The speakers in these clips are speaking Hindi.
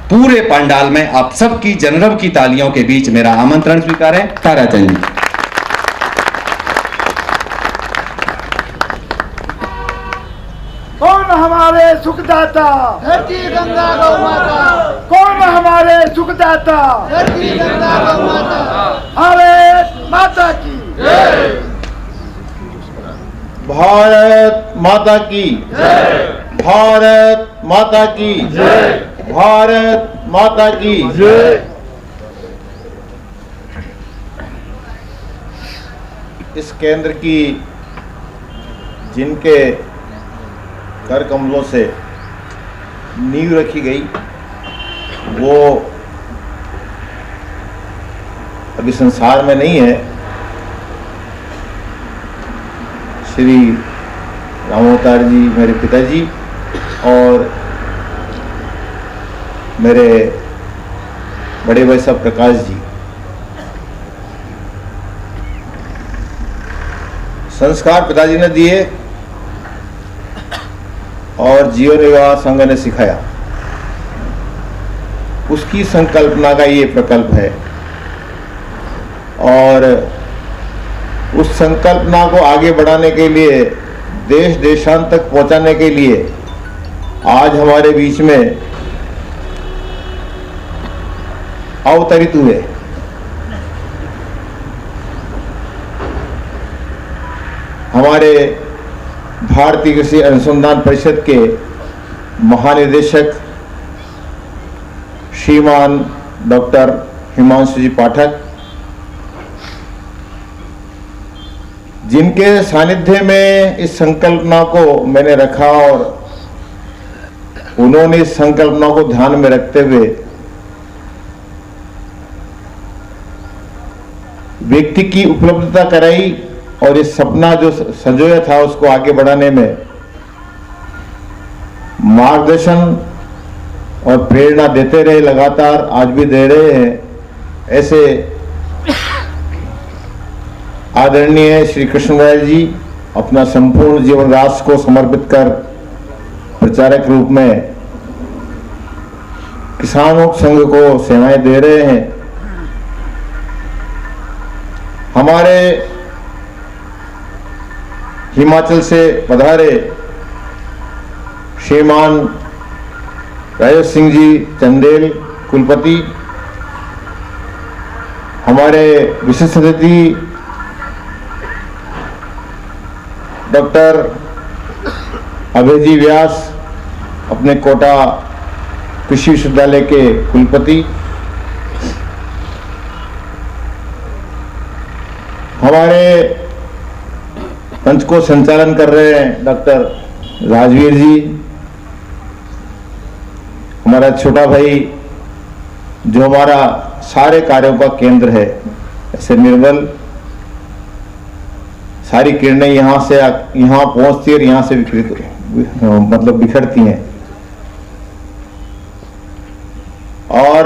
पूरे पंडाल में आप सबकी जनरब की तालियों के बीच मेरा आमंत्रण स्वीकारें। ताराचंद जी। कौन हमारे सुखदाता? धरती गंगा गौ माता। कौन हमारे सुखदाता? धरती गंगा गौ माता। भारत माता की जय। भारत माता की जय। भारत माता की जय। भारत माता की जय। इस केंद्र की जिनके कर कमलों से नींव रखी गई, वो अभी संसार में नहीं है। श्री रामोतार जी मेरे पिताजी और मेरे बड़े भाई साहब प्रकाश जी। संस्कार पिताजी ने दिए और जीवन विवाह संघ ने सिखाया। उसकी संकल्पना का ये प्रकल्प है और उस संकल्पना को आगे बढ़ाने के लिए, देश देशांत तक पहुंचाने के लिए आज हमारे बीच में अवतरित हुए। हमारे भारतीय कृषि अनुसंधान परिषद के महानिदेशक श्रीमान डॉक्टर हिमांशु जी पाठक, जिनके सानिध्य में इस संकल्पना को मैंने रखा और उन्होंने इस संकल्पना को ध्यान में रखते हुए व्यक्ति की उपलब्धता कराई और इस सपना जो संजोया था उसको आगे बढ़ाने में मार्गदर्शन और प्रेरणा देते रहे, लगातार आज भी दे रहे हैं। ऐसे आदरणीय श्री कृष्णदयाल जी अपना संपूर्ण जीवन राष्ट्र को समर्पित कर प्रचारक रूप में किसानों संघ को सेवाएं दे रहे हैं। हमारे हिमाचल से पधारे श्रीमान राजेश सिंह जी चंदेल कुलपति, हमारे विशिष्ट अतिथि डॉक्टर अभय जी व्यास अपने कोटा कृषि विश्वविद्यालय के कुलपति, हमारे मंच को संचालन कर रहे हैं डॉक्टर राजवीर जी, हमारा छोटा भाई जो हमारा सारे कार्यों का केंद्र है, ऐसे निर्मल, सारी किरणें यहाँ से यहाँ पहुंचती है और यहाँ से मतलब बिखरती हैं। और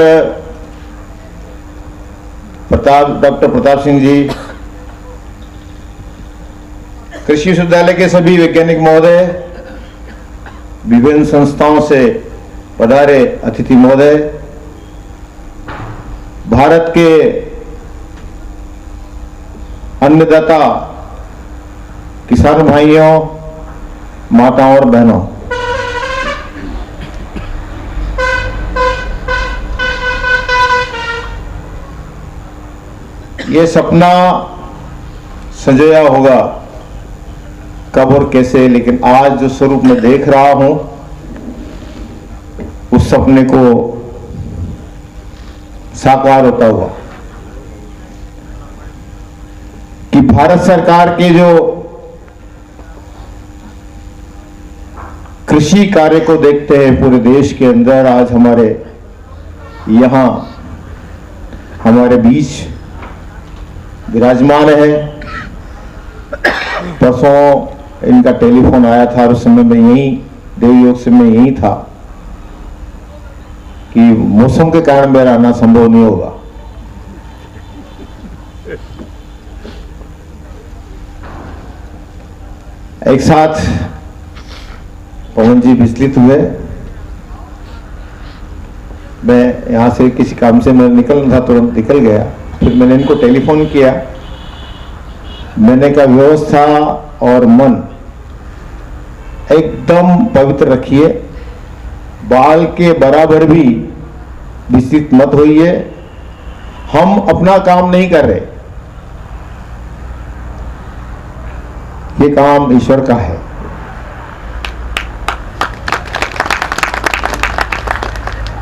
डॉक्टर प्रताप सिंह जी, कृषि विश्वविद्यालय के सभी वैज्ञानिक महोदय, विभिन्न संस्थाओं से पधारे अतिथि महोदय, भारत के अन्नदाता किसान भाइयों, माताओं और बहनों, ये सपना संजोया होगा कब और कैसे, लेकिन आज जो स्वरूप में देख रहा हूं उस सपने को साकार होता हुआ कि भारत सरकार के जो कृषि कार्य को देखते हैं पूरे देश के अंदर, आज हमारे यहां हमारे बीच विराजमान है। परसों इनका टेलीफोन आया था और उस समय में यही देवयोग से मैं यही था कि मौसम के कारण मेरा आना संभव नहीं होगा। एक साथ पवन जी विचलित हुए मैं यहाँ से किसी काम से मैं निकलना था, तुरंत निकल गया। फिर मैंने इनको टेलीफोन किया, मैंने कहा व्यवस्था और मन एकदम पवित्र रखिए, बाल के बराबर भी विस्तृत मत होइए, हम अपना काम नहीं कर रहे, ये काम ईश्वर का है।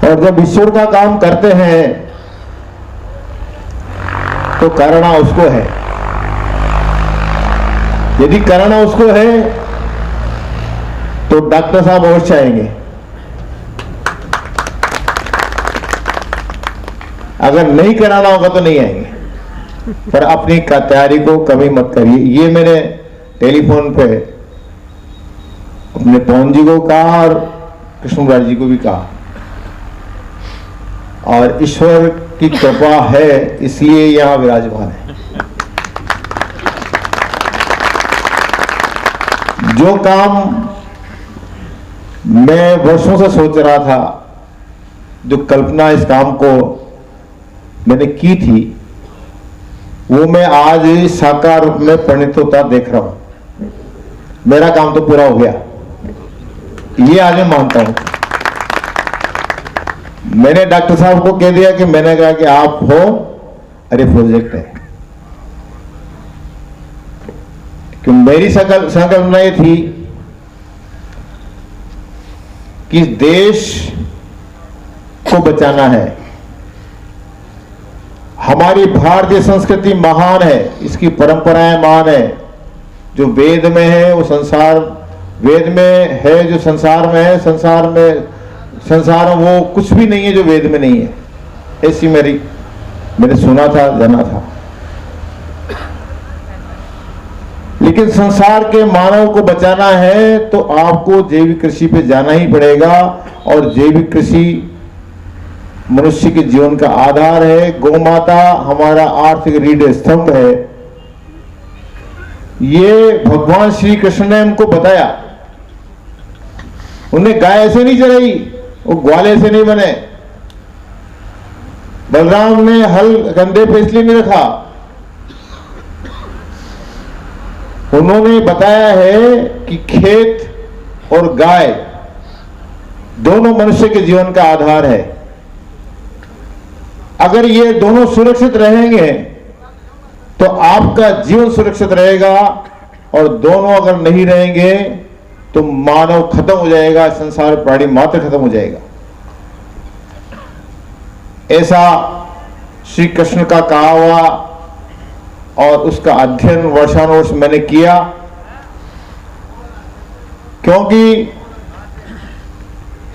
और जब ईश्वर का काम करते हैं तो करना उसको है। यदि करना उसको है तो डॉक्टर साहब अवश्य आएंगे, अगर नहीं कराना होगा तो नहीं आएंगे। पर अपनी तैयारी को कमी मत करिए। ये मैंने टेलीफोन पे अपने पवन जी को कहा और कृष्णराज जी को भी कहा, और ईश्वर की कृपा है इसलिए यहां विराजमान है। जो काम मैं वर्षों से सोच रहा था, जो कल्पना इस काम को मैंने की थी, वो मैं आज साकार रूप में परिणत होता देख रहा हूं। मेरा काम तो पूरा हो गया, ये आज मैं मानता हूं। मैंने डॉक्टर साहब को कह दिया कि मैंने कहा कि आप हो, अरे प्रोजेक्ट है, कि मेरी संकल्पना ये थी कि देश को बचाना है। हमारी भारतीय संस्कृति महान है, इसकी परंपराएं महान है। जो वेद में है वो संसार, वेद में है जो संसार में है, संसार वो कुछ भी नहीं है जो वेद में नहीं है। ऐसी मैंने सुना था, जाना था। लेकिन संसार के मानव को बचाना है तो आपको जैविक कृषि पे जाना ही पड़ेगा, और जैविक कृषि मनुष्य के जीवन का आधार है। गौ माता हमारा आर्थिक रीढ़ स्तंभ है। ये भगवान श्री कृष्ण ने हमको बताया। उन्हें गाय ऐसे नहीं चराई, वो ग्वाले से नहीं बने। बलराम ने हल कंधे पे इसलिए नहीं रखा, उन्होंने बताया है कि खेत और गाय दोनों मनुष्य के जीवन का आधार है। अगर ये दोनों सुरक्षित रहेंगे तो आपका जीवन सुरक्षित रहेगा, और दोनों अगर नहीं रहेंगे तो मानव खत्म हो जाएगा, संसार प्राणी मात्र खत्म हो जाएगा। ऐसा श्री कृष्ण का कहा हुआ, और उसका अध्ययन वर्षानुवर्ष मैंने किया, क्योंकि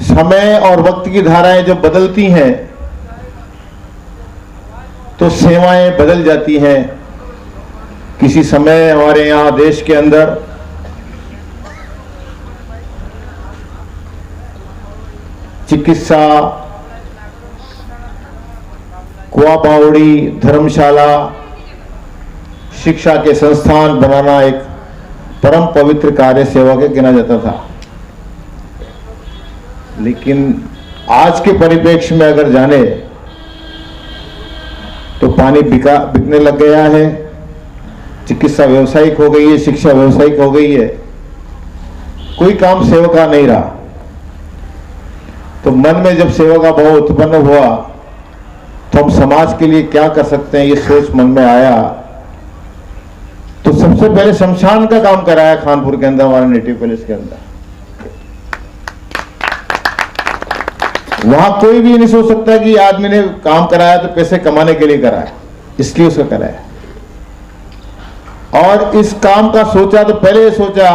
समय और वक्त की धाराएं जब बदलती हैं तो सेवाएं बदल जाती हैं। किसी समय हमारे यहां देश के अंदर चिकित्सा, कुआ बावड़ी, धर्मशाला, शिक्षा के संस्थान बनाना एक परम पवित्र कार्य सेवा के गिना जाता था। लेकिन आज के परिप्रेक्ष्य में अगर जाने तो पानी बिकने लग गया है, चिकित्सा व्यावसायिक हो गई है, शिक्षा व्यावसायिक हो गई है, कोई काम सेवा का नहीं रहा। तो मन में जब सेवा का भाव उत्पन्न हुआ तो हम समाज के लिए क्या कर सकते हैं, ये सोच मन में आया। तो सबसे पहले शमशान का काम कराया खानपुर के अंदर, हमारे नेटिव पैलेस के अंदर। वहां कोई भी नहीं सोच सकता कि आदमी ने काम कराया तो पैसे कमाने के लिए कराया, इसलिए उसका कराया। और इस काम का सोचा तो पहले सोचा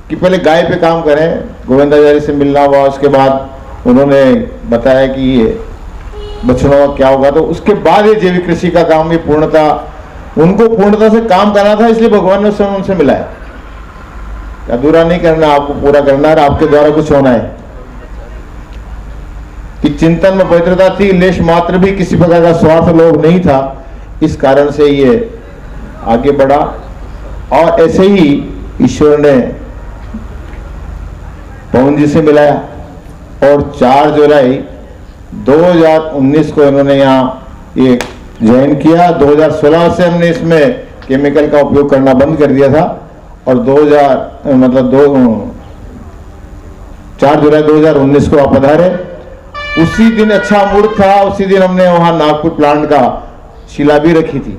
कि पहले गाय पे काम करें, गोविंदाचार्य से मिलना हुआ, उसके बाद उन्होंने बताया कि ये बछड़ों का क्या होगा, तो उसके बाद ये जैविक कृषि का काम भी उनको पूर्णता से काम करना था, इसलिए भगवान ने उनसे मिलाया। अधूरा नहीं करना, आपको पूरा करना है, आपके द्वारा कुछ होना है। कि चिंतन में पवित्रता थी, लेश मात्र भी किसी प्रकार का स्वार्थ लोभ नहीं था, इस कारण से ये आगे बढ़ा। और ऐसे ही ईश्वर ने पवन जी से मिलाया, और 4 जुलाई 2019 को इन्होंने यहाँ ये ज्वाइन किया। 2016 से हमने इसमें केमिकल का उपयोग करना बंद कर दिया था और 4 जुलाई 2019 को आप पधारे। उसी दिन अच्छा मूड था, उसी दिन हमने वहां नागपुर प्लांट का शिला भी रखी थी।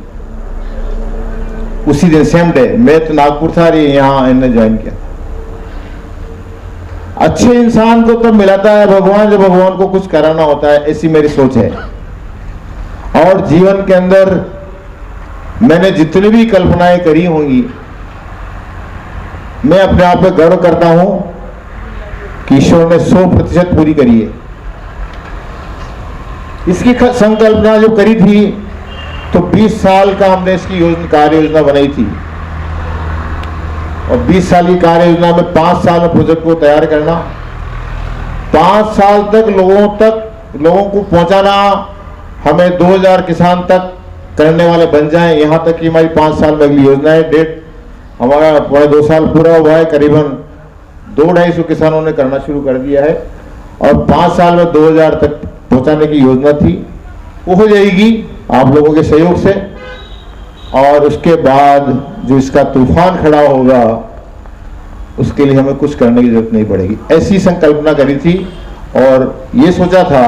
उसी दिन सेम डे मैं तो नागपुर था, यहाँ इन्होंने ज्वाइन किया। अच्छे इंसान को तब मिलाता है भगवान जब भगवान को कुछ कराना होता है, ऐसी मेरी सोच है। और जीवन के अंदर मैंने जितनी भी कल्पनाएं करी होंगी, मैं अपने आप पे गर्व करता हूं कि ईश्वर ने 100% पूरी करी है। इसकी संकल्पना जो करी थी तो 20 साल का हमने इसकी कार्य योजना बनाई थी और 20 साल की कार्य योजना में 5 साल में प्रोजेक्ट को तैयार करना, 5 साल तक लोगों को पहुंचाना, हमें 2000 किसान तक करने वाले बन जाएं। यहां तक कि हमारी 5 साल में अगली योजना है। डेट हमारा 2 साल पूरा हुआ है, करीबन 200-250 किसानों ने करना शुरू कर दिया है और 5 साल में 2000 तक पहुंचाने की योजना थी, वो हो जाएगी आप लोगों के सहयोग से। और उसके बाद जो इसका तूफान खड़ा होगा उसके लिए हमें कुछ करने की जरूरत नहीं पड़ेगी, ऐसी संकल्पना करी थी। और ये सोचा था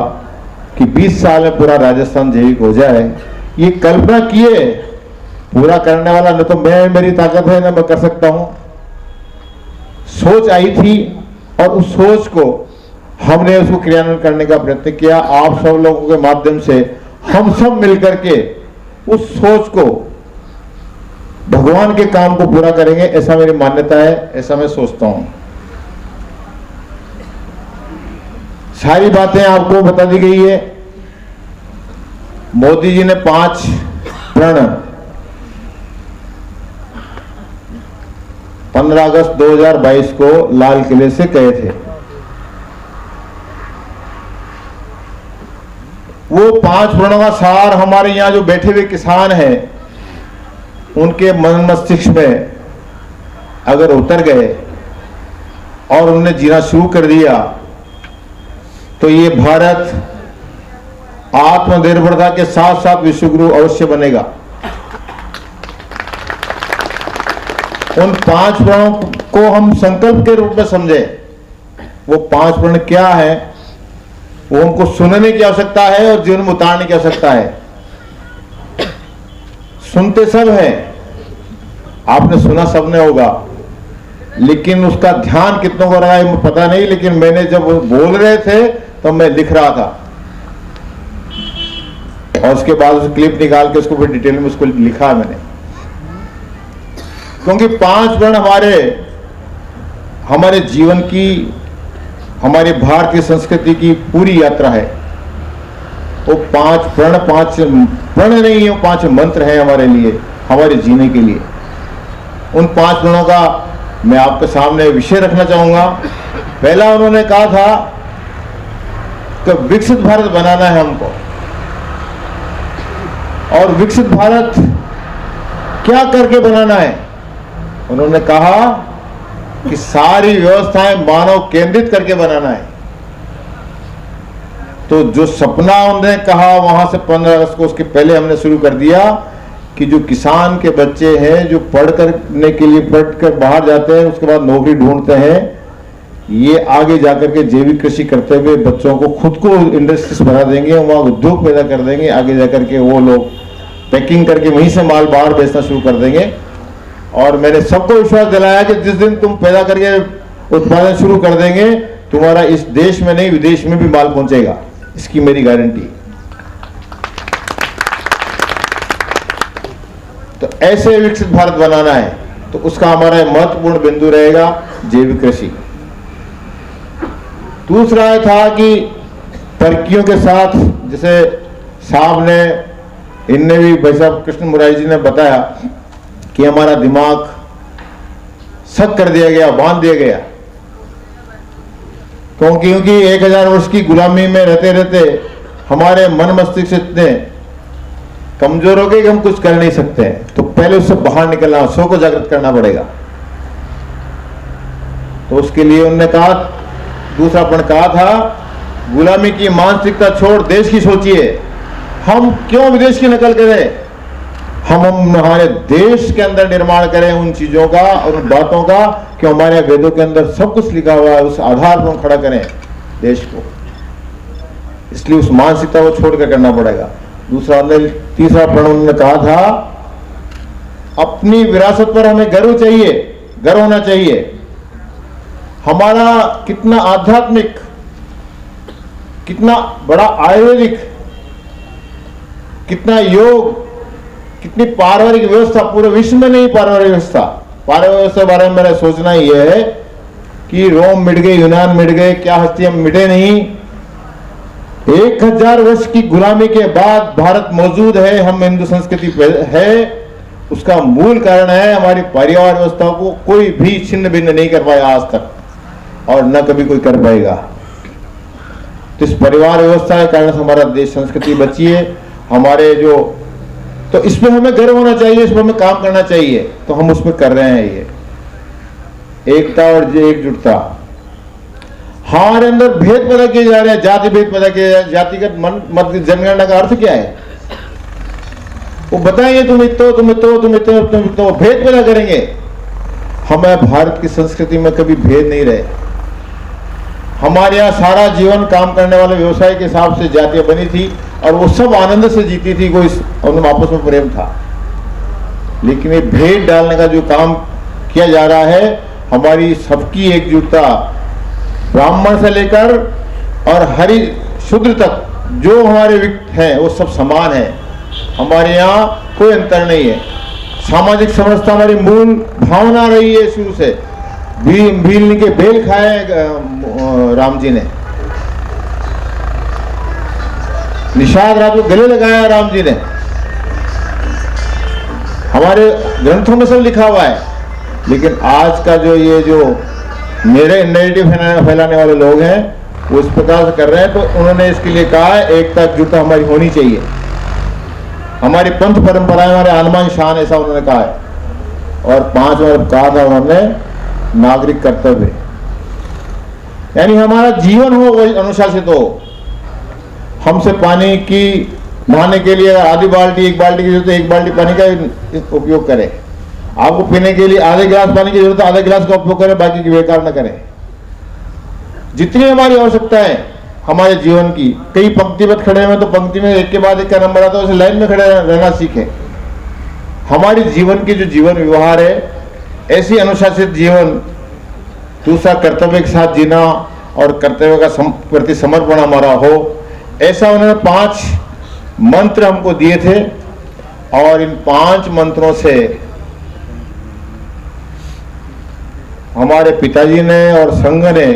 कि 20 साल में पूरा राजस्थान जैविक हो जाए। ये कल्पना किए, पूरा करने वाला न तो मेरी ताकत है न मैं कर सकता हूं। सोच आई थी और उस सोच को हमने उसको क्रियान्वयन करने का प्रयत्न किया। आप सब लोगों के माध्यम से हम सब मिलकर के उस सोच को, भगवान के काम को पूरा करेंगे, ऐसा मेरी मान्यता है, ऐसा मैं सोचता हूं। सारी बातें आपको बता दी गई है। मोदी जी ने 5 प्रण 15 अगस्त 2022 को लाल किले से कहे थे। वो 5 प्रणों का सार हमारे यहां जो बैठे हुए किसान हैं उनके मन मस्तिष्क में अगर उतर गए और उन्हें जीना शुरू कर दिया तो ये भारत आत्मनिर्भरता के साथ साथ विश्वगुरु अवश्य बनेगा। उन 5 प्रणों को हम संकल्प के रूप में समझे। वो 5 प्रण क्या है, वो हमको सुनने की आवश्यकता है और जीवन में उतारने की आवश्यकता है। सुनते सब है, आपने सुना सबने होगा, लेकिन उसका ध्यान कितनों को रहा है मुझे पता नहीं। लेकिन मैंने जब वो बोल रहे थे तो मैं लिख रहा था और उसके बाद उस क्लिप निकाल के उसको फिर डिटेल में उसको लिखा मैंने। क्योंकि 5 प्रण हमारे जीवन की, हमारी भारतीय संस्कृति की पूरी यात्रा है। वो 5 प्रण नहीं है, 5 मंत्र हैं हमारे लिए, हमारे जीने के लिए। उन 5 प्रणों का मैं आपके सामने विषय रखना चाहूंगा। पहला उन्होंने कहा था कि विकसित भारत बनाना है हमको। और विकसित भारत क्या करके बनाना है? उन्होंने कहा कि सारी व्यवस्थाएं मानव केंद्रित करके बनाना है। तो जो सपना उन्होंने कहा वहां से 15 अगस्त को, उसके पहले हमने शुरू कर दिया कि जो किसान के बच्चे हैं जो पढ़ कर बाहर जाते हैं, उसके बाद नौकरी ढूंढते हैं, ये आगे जाकर के जैविक कृषि करते हुए बच्चों को खुद को इंडस्ट्रीज बना देंगे, वहां उद्योग पैदा कर देंगे। आगे जाकर के वो लोग पैकिंग करके वहीं से माल बाहर बेचना शुरू कर देंगे। और मैंने सबको विश्वास दिलाया कि जिस दिन तुम पैदा करके उत्पादन शुरू कर देंगे, तुम्हारा इस देश में नहीं विदेश में भी माल पहुंचेगा, इसकी मेरी गारंटी। तो ऐसे विकसित भारत बनाना है तो उसका हमारा महत्वपूर्ण बिंदु रहेगा जैविक कृषि। दूसरा था कि तरक्कियों के साथ, जैसे साहब ने, इनने भी भाई साहब कृष्ण मुरारी जी ने बताया कि हमारा दिमाग सख्त कर दिया गया, बांध दिया गया। क्योंकि 1000 वर्ष की गुलामी में रहते रहते हमारे मन मस्तिष्क इतने कमजोर हो गए कि हम कुछ कर नहीं सकते हैं। तो पहले उससे बाहर निकलना, स्व को जागृत करना पड़ेगा। तो उसके लिए उन्होंने कहा, दूसरा प्रण कहा था गुलामी की मानसिकता छोड़ देश की सोचिए। हम क्यों विदेश की नकल करें? हम हमारे देश के अंदर निर्माण करें उन चीजों का और उन बातों का कि हमारे वेदों के अंदर सब कुछ लिखा हुआ है, उस आधार पर हम खड़ा करें देश को। इसलिए उस मानसिकता को छोड़कर करना पड़ेगा। तीसरा प्रण उन्होंने कहा था, अपनी विरासत पर हमें गर्व चाहिए, गर्व होना चाहिए। हमारा कितना आध्यात्मिक, कितना बड़ा आयुर्वेदिक, कितना योग, कितनी पारिवारिक व्यवस्था, पूरे विश्व में नहीं पारिवारिक व्यवस्था। पारिवारिक व्यवस्था के बारे में मेरा सोचना यह है कि रोम मिट गए, यूनान मिट गए, क्या हस्ती हम मिटे नहीं। 1000 वर्ष की गुलामी के बाद भारत मौजूद है, हम हिंदू संस्कृति है। उसका मूल कारण है हमारी परिवार व्यवस्था को कोई भी छिन्न भिन्न नहीं कर पाया आज तक, और न कभी कोई कर पाएगा। तो इस परिवार व्यवस्था के कारण हमारा देश संस्कृति बची है। हमारे जो, तो इस पर हमें गर्व होना चाहिए, इस पर हमें काम करना चाहिए। तो हम उसमें कर रहे हैं। ये एकता और एकजुटता, हमारे अंदर भेद पैदा किए जा रहे हैं, जाति भेद पैदा किया जा रहा है। जातिगत मत जनगणना का अर्थ क्या है? वो बताएंगे तुम इतो, तुम इतो, तुम इतो, तुम इतो, भेद पैदा करेंगे। हमें भारत की संस्कृति में कभी भेद नहीं रहे। हमारे यहाँ सारा जीवन काम करने वाले व्यवसाय के हिसाब से जातियां बनी थी और वो सब आनंद से जीती थी, कोई उनमें आपस में प्रेम था। लेकिन ये भेद डालने का जो काम किया जा रहा है, हमारी सबकी एकजुटता, ब्राह्मण से लेकर और हरि शूद्र तक जो हमारे व्यक्ति हैं वो सब समान है। हमारे यहाँ कोई अंतर नहीं है। सामाजिक समरसता हमारी मूल भावना रही है शुरू से। भील के बेल खाए राम जी ने, निषाद रात को गले लगाया राम जी ने। हमारे ग्रंथों में सब लिखा हुआ है। लेकिन आज का जो ये जो मेरे नैरेटिव फैलाने वाले लोग हैं वो इस प्रकार से कर रहे हैं। तो उन्होंने इसके लिए कहा है एकता एकजुटता हमारी होनी चाहिए। हमारी पंथ परंपराएं, हमारे आलमान शान, ऐसा उन्होंने कहा है। और 5 बार कहा था उन्होंने नागरिक कर्तव्य, यानी हमारा जीवन हो वही अनुशासित हो। हमसे पानी की नहाने के लिए आधी बाल्टी, 1 बाल्टी की जरूरत है, 1 बाल्टी पानी का उपयोग करें। आपको पीने के लिए आधे गिलास पानी की जरूरत है, आधे गिलास का उपयोग करें, बाकी की बेकार न करें। जितनी हमारी आवश्यकता है हमारे जीवन की, कई पंक्तिबद्ध खड़े हुए तो पंक्ति में एक के बाद एक का नंबर आता है, उसे लाइन में खड़े रहना सीखें। हमारी जीवन की जो जीवन व्यवहार है, ऐसी अनुशासित जीवन, दूसरा कर्तव्य के साथ जीना और कर्तव्य का प्रति समर्पण हमारा हो, ऐसा उन्होंने 5 मंत्र हमको दिए थे। और इन 5 मंत्रों से हमारे पिताजी ने और संघ ने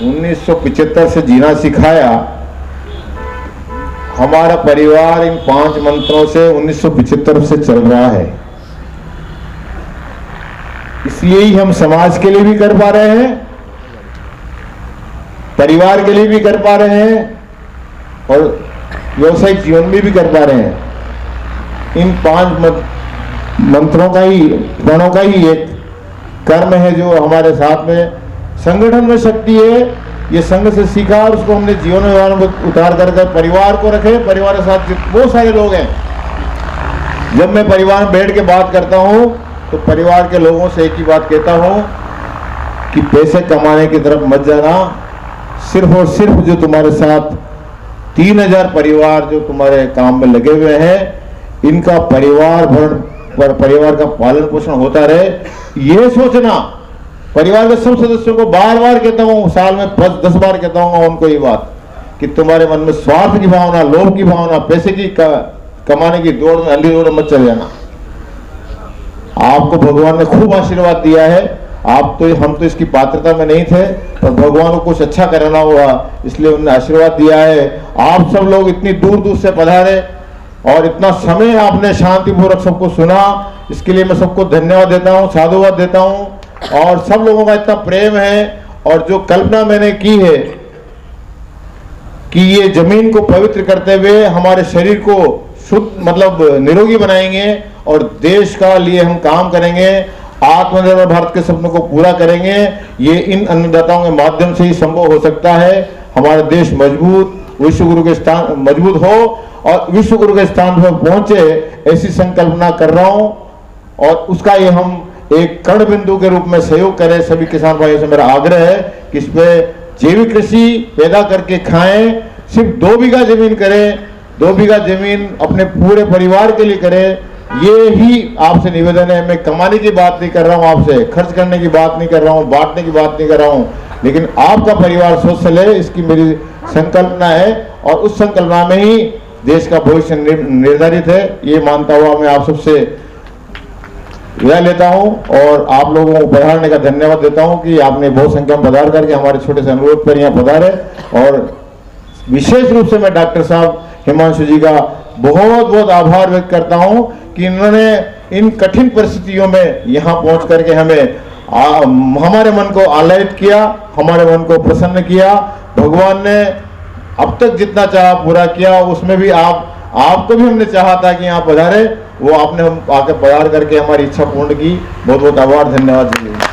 1975 से जीना सिखाया। हमारा परिवार इन 5 मंत्रों से 1975 से चल रहा है। इसलिए ही हम समाज के लिए भी कर पा रहे हैं, परिवार के लिए भी कर पा रहे हैं और व्यवसायिक जीवन में भी कर पा रहे हैं। इन 5 मंत्रों का ही, प्रणों का ही एक कर्म है जो हमारे साथ में संगठन में शक्ति है। ये संघ से सीखा और उसको हमने जीवन व्यवहार में उतार कर परिवार को रखे। परिवार के साथ बहुत सारे लोग हैं। जब मैं परिवार में बैठ के बात करता हूँ तो परिवार के लोगों से एक ही बात कहता हूँ कि पैसे कमाने की तरफ मत जाना। सिर्फ और सिर्फ जो तुम्हारे साथ 3000 परिवार जो तुम्हारे काम में लगे हुए हैं, इनका परिवार भरण पर परिवार का पालन पोषण होता रहे, यह सोचना। परिवार के सब सदस्यों को बार बार कहता हूँ, साल में 10 बार कहता हूँ उनको ये बात कि तुम्हारे मन में स्वार्थ की भावना, लोभ की भावना, पैसे की कमाने की दौड़ में अली दौड़ मत चले जाना। आपको भगवान ने खूब आशीर्वाद दिया है। आप तो, हम तो इसकी पात्रता में नहीं थे, पर भगवान को कुछ अच्छा कराना हुआ इसलिए उन्होंने आशीर्वाद दिया है। आप सब लोग इतनी दूर दूर से पधारे और इतना समय आपने शांतिपूर्वक सबको सुना, इसके लिए मैं सबको धन्यवाद देता हूँ, साधुवाद देता हूँ। और सब लोगों का इतना प्रेम है और जो कल्पना मैंने की है कि ये जमीन को पवित्र करते हुए हमारे शरीर को शुद्ध मतलब निरोगी बनाएंगे और देश का लिए हम काम करेंगे, आत्मनिर्भर भारत के सपनों को पूरा करेंगे, ये इन अन्नदाताओं के माध्यम से ही संभव हो सकता है। हमारा देश मजबूत विश्व गुरु के स्थान मजबूत हो और विश्व गुरु के स्थान पर पहुंचे, ऐसी संकल्पना कर रहा हूं। और उसका ये हम एक कण बिंदु के रूप में सहयोग करें। सभी किसान भाइयों से मेरा आग्रह है कि इस पे जैविक कृषि पैदा करके खाएं। सिर्फ 2 बीघा जमीन करें, 2 बीघा जमीन अपने पूरे परिवार के लिए करें। ये ही आपसे निवेदन है। मैं कमाने की बात नहीं कर रहा हूं, आपसे खर्च करने की बात नहीं कर रहा हूं, बांटने की बात नहीं कर रहा हूं, लेकिन आपका परिवार स्वस्थ चले, इसकी मेरी संकल्पना है। और उस संकल्पना में ही देश का भविष्य निर्धारित है। ये मानता हुआ मैं आप सबसे विदा लेता हूं और आप लोगों को पधारने का धन्यवाद देता हूं कि आपने बहुत संख्या में पधार करके हमारे छोटे से अनुरोध पर यहाँ पधारे। और विशेष रूप से मैं डॉक्टर साहब हिमांशु जी का बहुत बहुत आभार व्यक्त करता हूं कि इन्होंने इन कठिन परिस्थितियों में यहाँ पहुंच करके हमारे मन को आह्लादित किया, हमारे मन को प्रसन्न किया। भगवान ने अब तक जितना चाहा पूरा किया, उसमें भी आपको भी हमने चाहा था कि यहाँ पधारे, वो आपने आके पधार करके हमारी इच्छा पूर्ण की। बहुत बहुत आभार, धन्यवाद।